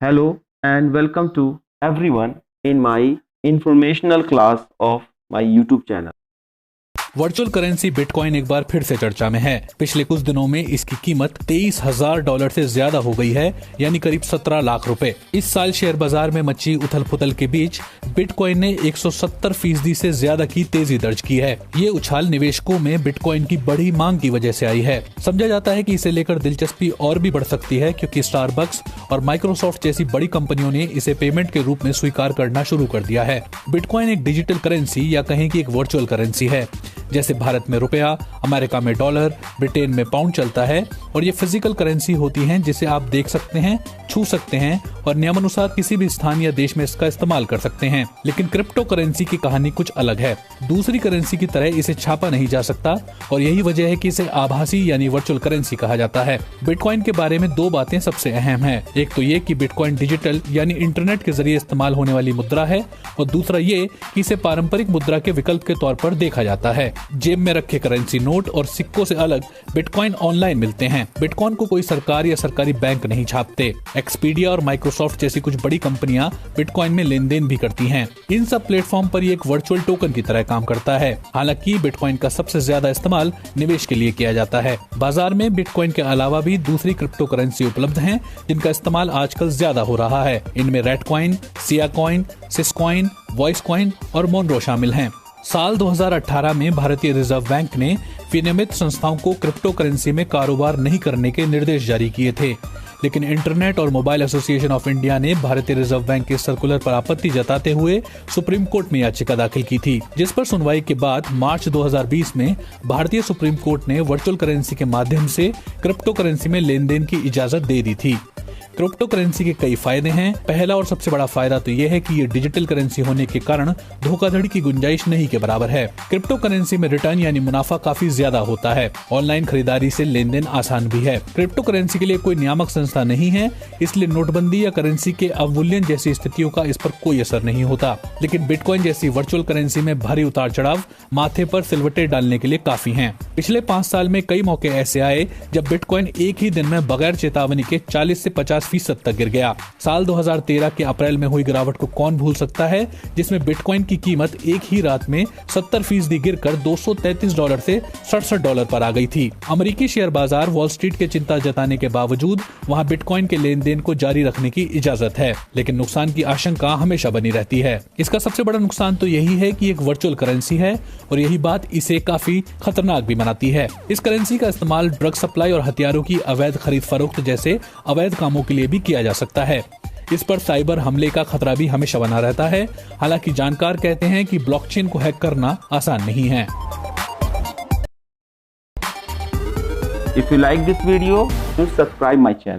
Hello and welcome to everyone in my informational class of my YouTube channel. Virtual currency bitcoin एक बार फिर से चर्चा में है। पिछले कुछ दिनों में इसकी कीमत $23,000 से ज्यादा हो गई है, यानी करीब 17 लाख रुपए। इस साल शेयर बाजार में मची उथल पुथल के बीच बिटकॉइन ने 170% से ज्यादा की तेजी दर्ज की है। ये उछाल निवेशकों में बिटकॉइन की बढ़ी मांग की वजह से आई है। समझा जाता है कि इसे लेकर दिलचस्पी और भी बढ़ सकती है, क्योंकि स्टारबक्स और माइक्रोसॉफ्ट जैसी बड़ी कंपनियों ने इसे पेमेंट के रूप में स्वीकार करना शुरू कर दिया है। बिटकॉइन एक डिजिटल करेंसी या कहें कि एक वर्चुअल करेंसी है। जैसे भारत में रुपया, अमेरिका में डॉलर, ब्रिटेन में पाउंड चलता है, और ये फिजिकल करेंसी होती हैं जिसे आप देख सकते हैं, छू सकते हैं और नियमानुसार किसी भी स्थान या देश में इसका इस्तेमाल कर सकते हैं। लेकिन क्रिप्टो करेंसी की कहानी कुछ अलग है। दूसरी करेंसी की तरह इसे छापा नहीं जा सकता, और यही वजह है कि इसे आभासी यानी वर्चुअल करेंसी कहा जाता है। बिटकॉइन के बारे में दो बातें सबसे अहम है। एक तो ये कि बिटकॉइन डिजिटल यानी इंटरनेट के जरिए इस्तेमाल होने वाली मुद्रा है, और दूसरा ये कि इसे पारंपरिक मुद्रा के विकल्प के तौर पर देखा जाता है। जेब में रखे करेंसी नोट और सिक्कों से अलग बिटकॉइन ऑनलाइन मिलते हैं। बिटकॉइन को कोई सरकार या सरकारी बैंक नहीं छापते। एक्सपीडिया और माइक्रोसॉफ्ट जैसी कुछ बड़ी कंपनियां बिटकॉइन में लेन देन भी करती हैं। इन सब प्लेटफॉर्म पर ये एक वर्चुअल टोकन की तरह काम करता है। हालांकि बिटकॉइन का सबसे ज्यादा इस्तेमाल निवेश के लिए किया जाता है। बाजार में बिटकॉइन के अलावा भी दूसरी क्रिप्टो करेंसी उपलब्ध हैं, जिनका इस्तेमाल आजकल ज्यादा हो रहा है। इनमें red coin, Siacoin, Syscoin, voice coin और मोनरो शामिल हैं। साल 2018 में भारतीय रिजर्व बैंक ने विनियमित संस्थाओं को क्रिप्टो करेंसी में कारोबार नहीं करने के निर्देश जारी किए थे, लेकिन इंटरनेट और मोबाइल एसोसिएशन ऑफ इंडिया ने भारतीय रिजर्व बैंक के सर्कुलर पर आपत्ति जताते हुए सुप्रीम कोर्ट में याचिका दाखिल की थी, जिस पर सुनवाई के बाद मार्च 2020 में भारतीय सुप्रीम कोर्ट ने वर्चुअल करेंसी के माध्यम से क्रिप्टो करेंसी में लेन देन की इजाजत दे दी थी। क्रिप्टो करेंसी के कई फायदे हैं। पहला और सबसे बड़ा फायदा तो यह है कि ये डिजिटल करेंसी होने के कारण धोखाधड़ी की गुंजाइश नहीं के बराबर है। क्रिप्टो करेंसी में रिटर्न यानी मुनाफा काफी ज्यादा होता है। ऑनलाइन खरीदारी से लेन देन आसान भी है। क्रिप्टो करेंसी के लिए कोई नियामक संस्था नहीं है, इसलिए नोटबंदी या करेंसी के अवमूल्यन जैसी स्थितियों का इस पर कोई असर नहीं होता। लेकिन बिटकॉइन जैसी वर्चुअल करेंसी में भारी उतार चढ़ाव माथे पर सिलवटे डालने के लिए काफी है। पिछले 5 साल में कई मौके ऐसे आए जब बिटकॉइन एक ही दिन में बगैर चेतावनी के 40 से 50% तक गिर गया। साल 2013 के अप्रैल में हुई गिरावट को कौन भूल सकता है, जिसमें बिटकॉइन की कीमत एक ही रात में 70% गिरकर $233 से $67 पर आ गई थी। अमेरिकी शेयर बाजार वॉल स्ट्रीट के चिंता जताने के बावजूद वहां बिटकॉइन के लेन देन को जारी रखने की इजाजत है, लेकिन नुकसान की आशंका हमेशा बनी रहती है। इसका सबसे बड़ा नुकसान तो यही है कि एक वर्चुअल करेंसी है, और यही बात इसे काफी खतरनाक भी बनाती है। इस करेंसी का इस्तेमाल ड्रग सप्लाई और हथियारों की अवैध खरीद फरोख्त जैसे अवैध कामों के लिए भी किया जा सकता है। इस पर साइबर हमले का खतरा भी हमेशा बना रहता है। हालांकि जानकार कहते हैं कि ब्लॉकचेन को हैक करना आसान नहीं है। If you like this video, please subscribe my channel.